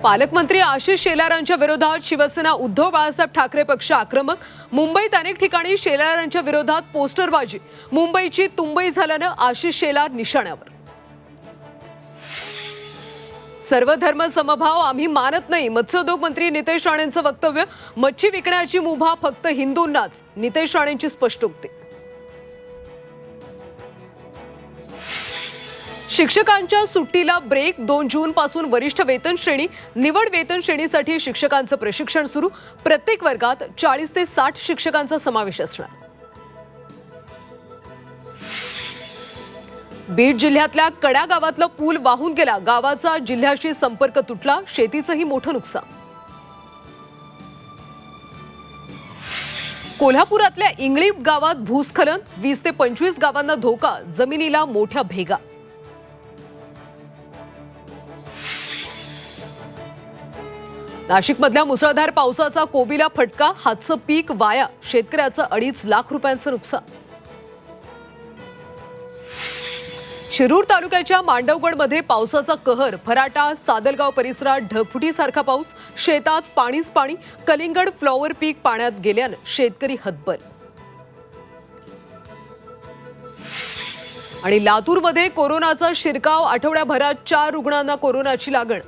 पालकमंत्री आशिष शेलारांच्या विरोधात शिवसेना उद्धव बाळासाहेब ठाकरे पक्ष आक्रमक। मुंबईत अनेक ठिकाणी शेलारांच्या विरोधात पोस्टरबाजी। मुंबईची तुंबई झाल्यानं आशिष शेलार निशाण्यावर। सर्व धर्म समभाव आम्ही मानत नाही, मत्स्योद्योग मंत्री नितेश राणेंचं वक्तव्य। मच्छी विकण्याची मुभा फक्त हिंदूंनाच, नितेश राणेंची स्पष्टोक्ती। शिक्षकांच्या सुट्टीला ब्रेक। 2 जून पासून वरिष्ठ वेतन श्रेणी, निवड वेतन श्रेणीसाठी शिक्षकांचं प्रशिक्षण सुरू। प्रत्येक वर्गात 40 ते 60 शिक्षकांचा समावेश असणार। बीड जिल्ह्यातल्या कडा गावातला पूल वाहून गेला। गावाचा जिल्ह्याशी संपर्क तुटला, शेतीचंही मोठं नुकसान। कोल्हापुरातल्या इंगळी गावात भूस्खलन, 20 ते 25 गावांना धोका, जमिनीला मोठ्या भेगा। नाशिकमधल्या मुसळधार पावसाचा कोबीला फटका, हातचं पीक वाया, शेतकऱ्याचं 2.5 लाख रुपयांचं नुकसान। शिरूर तालुक्याच्या मांडवगडमध्ये पावसाचा कहर, फराटा, सादलगाव परिसरात ढगफुटीसारखा पाऊस, शेतात पाणीच पाणी, कलिंगड फ्लॉवर पीक पाण्यात गेल्यानं शेतकरी हतबल। आणि लातूरमध्ये कोरोनाचा शिरकाव, आठवड्याभरात 4 रुग्णांना कोरोनाची लागण।